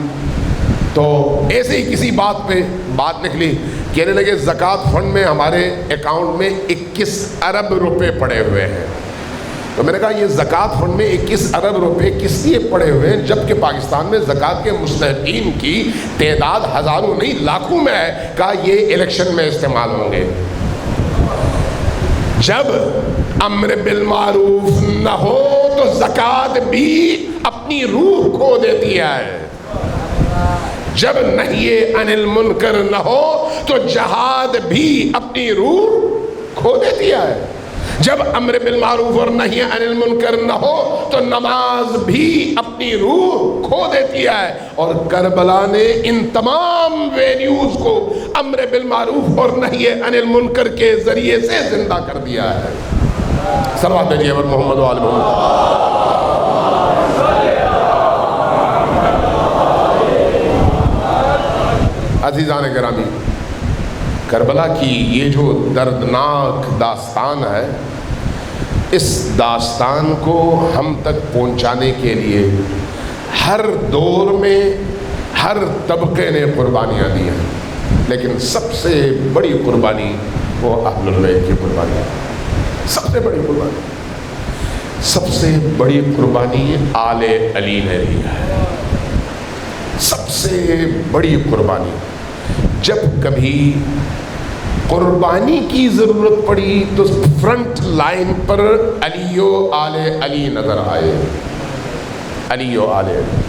Speaker 1: تو ایسے ہی کسی بات پہ بات نکلی، کہنے لگے زکوٰۃ فنڈ میں ہمارے اکاؤنٹ میں 21 ارب روپے پڑے ہوئے ہیں۔ تو میں نے کہا یہ زکوٰۃ فنڈ میں 21 ارب روپے کس لیے پڑے ہوئے ہیں جبکہ پاکستان میں زکوٰۃ کے مستحقین کی تعداد ہزاروں نہیں لاکھوں میں ہے؟ کہا یہ الیکشن میں استعمال ہوں گے۔ جب امر بالمعروف نہ ہو تو زکوٰۃ بھی اپنی روح کھو دیتی ہے، جب نہی عن المنکر نہ ہو تو جہاد بھی اپنی روح کھو دیتی ہے، جب امر بالمعروف اور نہی عن المنکر نہ ہو تو نماز بھی اپنی روح کھو دیتی ہے۔ اور کربلا نے ان تمام ویلیوز کو امر بالمعروف اور نہی عن المنکر کے ذریعے سے زندہ کر دیا ہے۔ صلوات بھیجیے پر محمد و آل محمد۔ عزیزان گرامی، کربلا کی یہ جو دردناک داستان ہے، اس داستان کو ہم تک پہنچانے کے لیے ہر دور میں ہر طبقے نے قربانیاں دی ہیں، لیکن سب سے بڑی قربانی وہ اہل البیت کی قربانی ہے۔ سب سے بڑی قربانی، سب سے بڑی قربانی آل علی نے دی ہے۔ سب سے بڑی قربانی، جب کبھی قربانی کی ضرورت پڑی تو فرنٹ لائن پر علی و آل علی نظر آئے۔ علی و آل علی،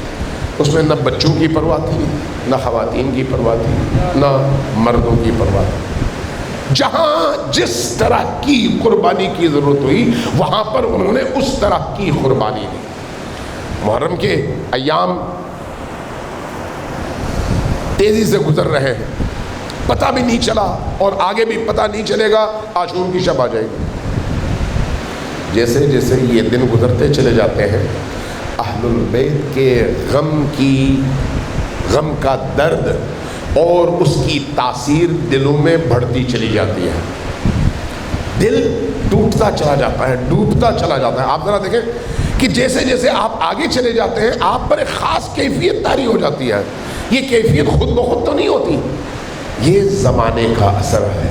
Speaker 1: اس میں نہ بچوں کی پرواہ تھی، نہ خواتین کی پرواہ تھی، نہ مردوں کی پرواہ تھی۔ جہاں جس طرح کی قربانی کی ضرورت ہوئی وہاں پر انہوں نے اس طرح کی قربانی دی۔ محرم کے ایام تیزی سے گزر رہے ہیں، پتہ بھی نہیں چلا اور آگے بھی پتہ نہیں چلے گا، عاشور کی شب آ جائے گی۔ جیسے جیسے یہ دن گزرتے چلے جاتے ہیں، اہل البیت کے غم کا درد اور اس کی تاثیر دلوں میں بڑھتی چلی جاتی ہے۔ دل ٹوٹتا چلا جاتا ہے، ڈوبتا چلا جاتا ہے۔ آپ ذرا دیکھیں کہ جیسے جیسے آپ آگے چلے جاتے ہیں آپ پر ایک خاص کیفیت طاری ہو جاتی ہے۔ یہ کیفیت خود بخود تو نہیں ہوتی، یہ زمانے کا اثر ہے،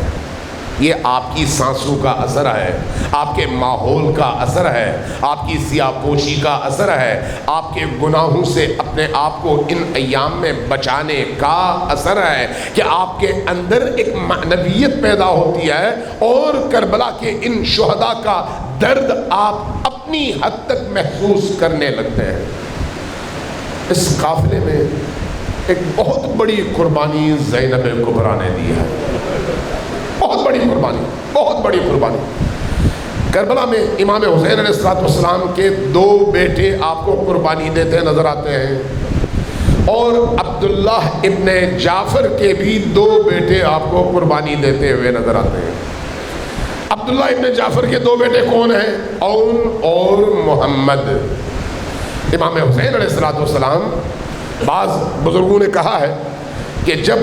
Speaker 1: یہ آپ کی سانسوں کا اثر ہے، آپ کے ماحول کا اثر ہے، آپ کی سیاہ پوشی کا اثر ہے، آپ کے گناہوں سے اپنے آپ کو ان ایام میں بچانے کا اثر ہے کہ آپ کے اندر ایک معنویت پیدا ہوتی ہے اور کربلا کے ان شہداء کا درد آپ اپنی حد تک محسوس کرنے لگتے ہیں۔ اس قافلے میں ایک بہت بڑی قربانی زینب کبریٰ نے دی ہے، بہت بڑی قربانی، بہت بڑی قربانی۔ کربلا میں امام حسین علیہ السلام کے دو بیٹے آپ کو قربانی دیتے نظر آتے ہیں، اور عبداللہ ابن جعفر کے بھی دو بیٹے آپ کو قربانی دیتے ہوئے نظر آتے ہیں۔ عبداللہ ابن جعفر کے دو بیٹے کون ہیں؟ اون اور محمد۔ امام حسین علیہ السلام، بعض بزرگوں نے کہا ہے کہ جب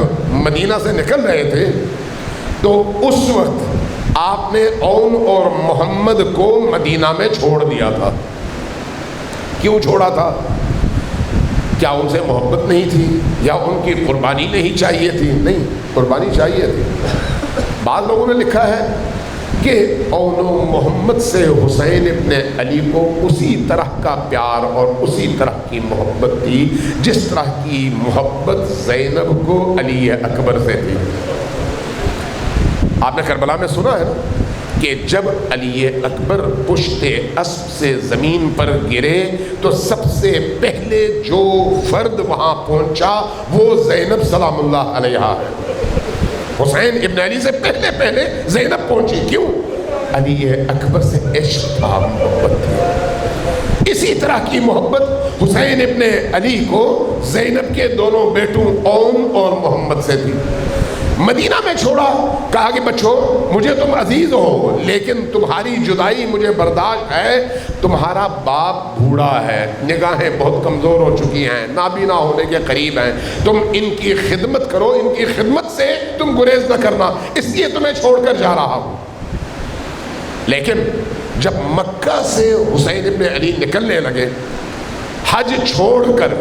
Speaker 1: مدینہ سے نکل رہے تھے تو اس وقت آپ نے اون اور محمد کو مدینہ میں چھوڑ دیا تھا۔ کیوں چھوڑا تھا؟ کیا ان سے محبت نہیں تھی یا ان کی قربانی نہیں چاہیے تھی؟ نہیں، قربانی چاہیے تھی۔ بعض لوگوں نے لکھا ہے کہ اون و محمد سے حسین ابن علی کو اسی طرح کا پیار اور اسی طرح کی محبت تھی جس طرح کی محبت زینب کو علی اکبر سے تھی۔ آپ نے کربلا میں سنا ہے نا کہ جب علی اکبر پشت اسب سے زمین پر گرے تو سب سے پہلے جو فرد وہاں پہنچا وہ زینب سلام اللہ علیہا ہے۔ حسین ابن علی سے پہلے زینب پہنچی، کیوں؟ علی اکبر سے عشق تھا، محبت تھی۔ اسی طرح کی محبت حسین ابن علی کو زینب کے دونوں بیٹوں اون اور محمد سے تھی۔ مدینہ میں چھوڑا، کہا کہ بچوں مجھے تم عزیز ہو لیکن تمہاری جدائی مجھے برداشت ہے، تمہارا باپ بوڑھا ہے، نگاہیں بہت کمزور ہو چکی ہیں، نابینا ہونے کے قریب ہیں، تم ان کی خدمت کرو، ان کی خدمت سے تم گریز نہ کرنا، اس لیے تمہیں چھوڑ کر جا رہا ہوں۔ لیکن جب مکہ سے حسین ابن علی نکلنے لگے، حج چھوڑ کر،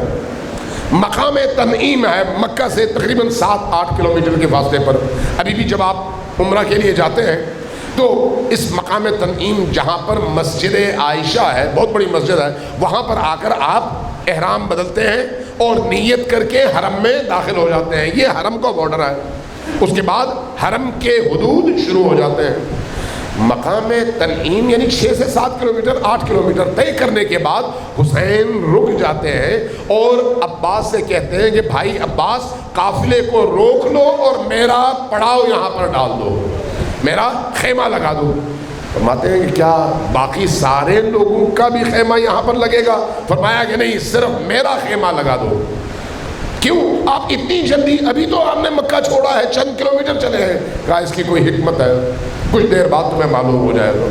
Speaker 1: مقام تنعیم ہے مکہ سے تقریباً 7-8 کلومیٹر کے فاصلے پر، ابھی بھی جب آپ عمرہ کے لیے جاتے ہیں تو اس مقام تنعیم جہاں پر مسجد عائشہ ہے، بہت بڑی مسجد ہے، وہاں پر آ کر آپ احرام بدلتے ہیں اور نیت کر کے حرم میں داخل ہو جاتے ہیں۔ یہ حرم کا بارڈر ہے، اس کے بعد حرم کے حدود شروع ہو جاتے ہیں۔ مقام تنعیم یعنی 6 سے 7 کلومیٹر 8 کلومیٹر طے کرنے کے بعد حسین رک جاتے ہیں اور عباس سے کہتے ہیں کہ بھائی عباس قافلے کو روک لو اور میرا پڑاؤ یہاں پر ڈال دو، میرا خیمہ لگا دو۔ فرماتے ہیں کہ کیا باقی سارے لوگوں کا بھی خیمہ یہاں پر لگے گا؟ فرمایا کہ نہیں، صرف میرا خیمہ لگا دو۔ کیوں آپ اتنی جلدی؟ ابھی تو آپ نے مکہ چھوڑا ہے، چند کلومیٹر چلے ہیں۔ کہا اس کی کوئی حکمت ہے، کچھ دیر بعد تمہیں معلوم ہو جائے گا۔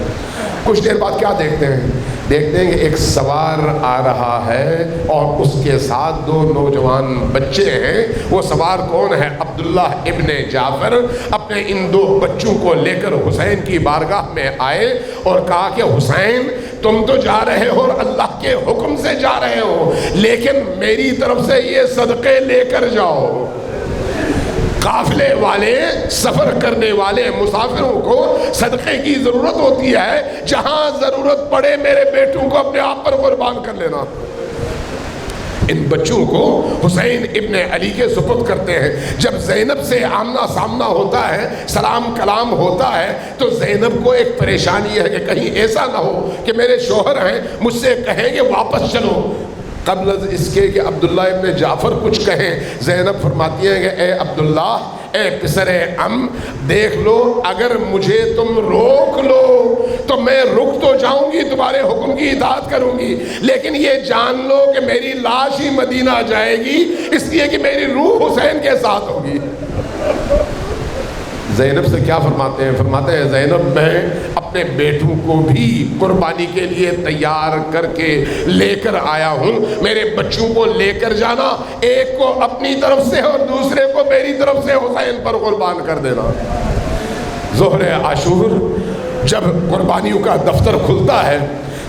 Speaker 1: کچھ دیر بعد کیا دیکھتے ہیں؟ دیکھتے ہیں کہ ایک سوار آ رہا ہے اور اس کے ساتھ 2 نوجوان بچے ہیں۔ وہ سوار کون ہے؟ عبداللہ ابن جعفر اپنے ان 2 بچوں کو لے کر حسین کی بارگاہ میں آئے اور کہا کہ حسین تم تو جا رہے ہو اور اللہ کے حکم سے جا رہے ہو، لیکن میری طرف سے یہ صدقے لے کر جاؤ۔ قافلے والے، سفر کرنے والے مسافروں کو صدقے کی ضرورت ہوتی ہے، جہاں ضرورت پڑے میرے بیٹوں کو اپنے آپ پر قربان کر لینا۔ ان بچوں کو حسین ابن علی کے سپرد کرتے ہیں۔ جب زینب سے آمنا سامنا ہوتا ہے، سلام کلام ہوتا ہے، تو زینب کو ایک پریشانی ہے کہ کہیں ایسا نہ ہو کہ میرے شوہر ہیں مجھ سے کہیں کہ واپس چلو۔ قبل از اس کے کہ عبداللہ ابن جعفر کچھ کہیں، زینب فرماتی ہیں کہ اے عبداللہ، اے پسر ام، دیکھ لو اگر مجھے تم روک لو تو میں رک تو جاؤں گی، تمہارے حکم کی اطاعت کروں گی، لیکن یہ جان لو کہ میری لاش ہی مدینہ جائے گی، اس لیے کہ میری روح حسین کے ساتھ ہوگی۔ زینب سے کیا فرماتے ہیں؟ فرماتے ہیں زینب میں اپنے بیٹوں کو بھی قربانی کے لیے تیار کر کے لے کر آیا ہوں، میرے بچوں کو لے کر جانا، ایک کو اپنی طرف سے اور دوسرے کو میری طرف سے حسین پر قربان کر دینا۔ ظہر عاشور جب قربانیوں کا دفتر کھلتا ہے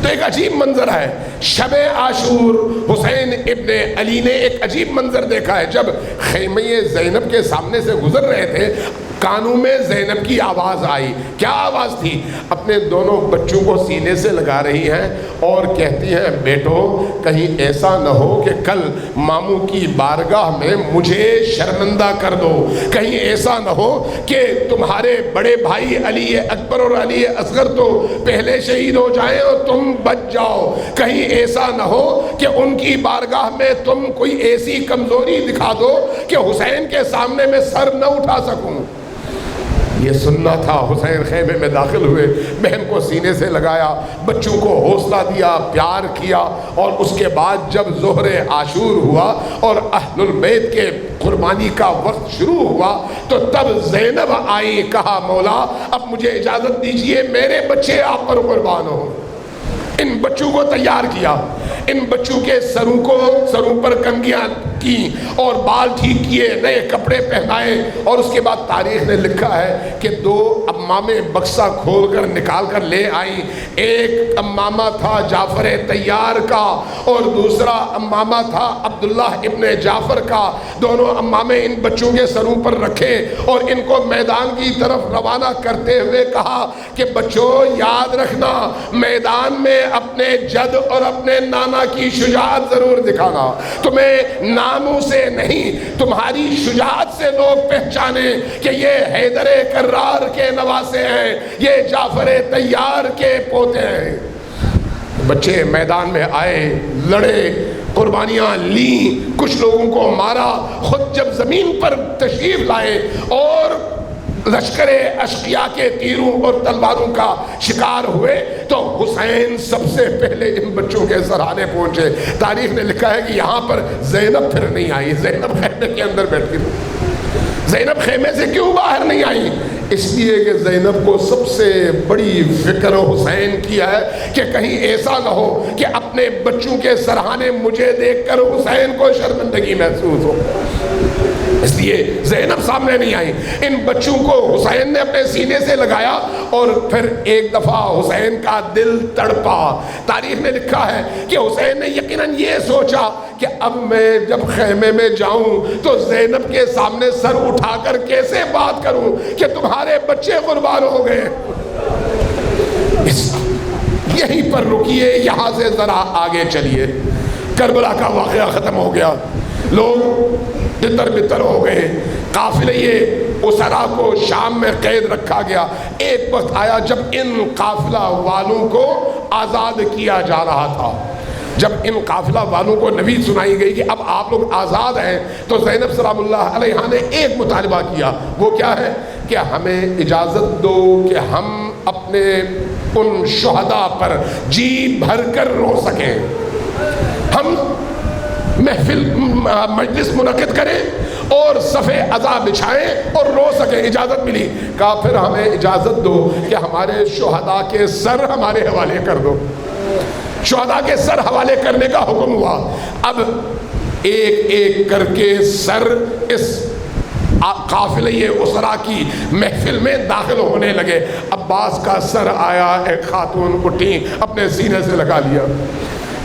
Speaker 1: تو ایک عجیب منظر ہے۔ شب عاشور حسین ابن علی نے ایک عجیب منظر دیکھا ہے۔ جب خیمہ زینب کے سامنے سے گزر رہے تھے، کانوں میں زینب کی آواز آئی۔ کیا آواز تھی؟ اپنے دونوں بچوں کو سینے سے لگا رہی ہیں اور کہتی ہیں بیٹو کہیں ایسا نہ ہو کہ کل ماموں کی بارگاہ میں مجھے شرمندہ کر دو، کہیں ایسا نہ ہو کہ تمہارے بڑے بھائی علی اکبر اور علی اصغر تو پہلے شہید ہو جائیں اور تم بچ جاؤ، کہیں ایسا نہ ہو کہ ان کی بارگاہ میں تم کوئی ایسی کمزوری دکھا دو کہ حسین کے سامنے میں سر نہ اٹھا سکوں۔ یہ سننا تھا۔ حسین خیمے میں داخل ہوئے، بہن کو سینے سے لگایا، بچوں کو حوصلہ دیا، پیار کیا، اور اس کے بعد جب ظہر عاشور ہوا اور اہل البیت کے قربانی کا وقت شروع ہوا تو تب زینب آئی، کہا مولا اب مجھے اجازت دیجئے، میرے بچے آپ پر قربان ہوں۔ ان بچوں کو تیار کیا، ان بچوں کے سروں پر کنگیاں کی اور بال ٹھیک کیے، نئے کپڑے پہنائے، اور اس کے بعد تاریخ نے لکھا ہے کہ 2 امامے بکسہ کھول کر نکال کر لے آئیں۔ ایک امامہ تھا جعفر تیار کا اور دوسرا امامہ تھا عبداللہ ابن جعفر کا۔ دونوں امامے ان بچوں کے سروں پر رکھے اور ان کو میدان کی طرف روانہ کرتے ہوئے کہا کہ بچوں یاد رکھنا، میدان میں اپنے جد اور اپنے نانا کی شجاعت ضرور دکھانا، تمہیں ناموں سے نہیں تمہاری شجاعت سے لوگ پہچانے کہ یہ حیدر کرار کے نواسے ہیں، یہ جعفر تیار کے پوتے ہیں۔ بچے میدان میں آئے، لڑے، قربانیاں لیں، کچھ لوگوں کو مارا، خود جب زمین پر تشریف لائے اور لشکر اشقیاء کے تیروں اور تلواروں کا شکار ہوئے تو حسین سب سے پہلے ان بچوں کے سرانے پہنچے۔ تاریخ نے لکھا ہے کہ یہاں پر زینب پھر نہیں آئی، زینب خیمے کے اندر بیٹھی تھی۔ زینب خیمے سے کیوں باہر نہیں آئی؟ اس لیے کہ زینب کو سب سے بڑی فکر حسین کی ہے کہ کہیں ایسا نہ ہو کہ اپنے بچوں کے سرہانے مجھے دیکھ کر حسین کو شرمندگی محسوس ہو، اس لیے زینب سامنے نہیں آئی۔ ان بچوں کو حسین نے اپنے سینے سے لگایا اور پھر ایک دفعہ حسین کا دل تڑپا۔ تاریخ نے لکھا ہے کہ حسین نے یقیناً یہ سوچا کہ اب میں جب خیمے میں جاؤں تو زینب کے سامنے سر اٹھا کر کیسے بات کروں کہ تمہارے بچے قربان ہو گئے۔ یہیں پر رکیے، یہاں سے ذرا آگے چلیے۔ کربلا کا واقعہ ختم ہو گیا، لوگ تتر بتر ہو گئے، قافلے اسرا کو شام میں قید رکھا گیا۔ ایک وقت آیا جب ان قافلہ والوں کو آزاد کیا جا رہا تھا۔ جب ان قافلہ والوں کو نوید سنائی گئی کہ اب آپ لوگ آزاد ہیں تو زینب سلام اللہ علیہا نے ایک مطالبہ کیا، وہ کیا ہے کہ ہمیں اجازت دو کہ ہم اپنے ان شہداء پر جی بھر کر رو سکیں۔ ہم محفل مجلس منعقد کریں اور صف عزا بچھائیں اور رو سکیں. اجازت ملی. کہا پھر ہمیں اجازت دو کہ ہمارے شہداء کے سر ہمارے حوالے کر دو. شہداء کے سر حوالے کرنے کا حکم ہوا. اب ایک ایک کر کے سر اس قافلہ اسرا کی محفل میں داخل ہونے لگے. عباس کا سر آیا, ایک خاتون اٹھی اپنے سینے سے لگا لیا.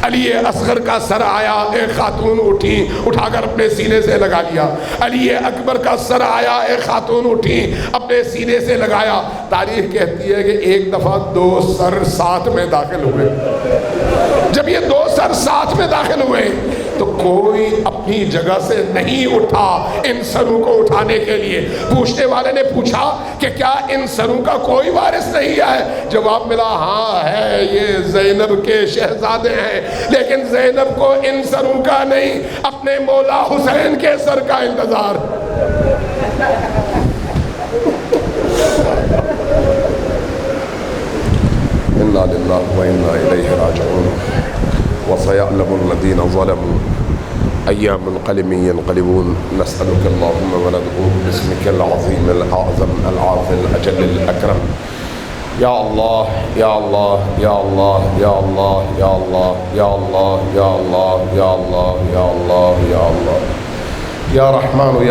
Speaker 1: علی اصغر کا سر آیا, ایک خاتون اٹھی اٹھا کر اپنے سینے سے لگا لیا. علی اکبر کا سر آیا, ایک خاتون اٹھی اپنے سینے سے لگایا. تاریخ کہتی ہے کہ ایک دفعہ 2 سر ساتھ میں داخل ہوئے. جب یہ 2 سر ساتھ میں داخل ہوئے تو کوئی اپنی جگہ سے نہیں اٹھا ان سروں کو اٹھانے کے لیے. پوچھنے والے نے پوچھا کہ کیا ان سروں کا کوئی وارث نہیں ہے؟ جواب ملا ہاں ہے, یہ زینب کے شہزادے ہیں, لیکن زینب کو ان سروں کا نہیں, اپنے مولا حسین کے سر کا انتظار. انا للہ و انا الیہ راجعون. وسيعلم الذين ظلموا أي منقلب ينقلبون. نسألك اللهم وندعوك باسمك العظيم الأعظم العاظم الأجل الأكرم. يا الله يا الله يا الله يا الله يا الله يا الله يا الله يا الله يا الله يا الله يا رحمن يا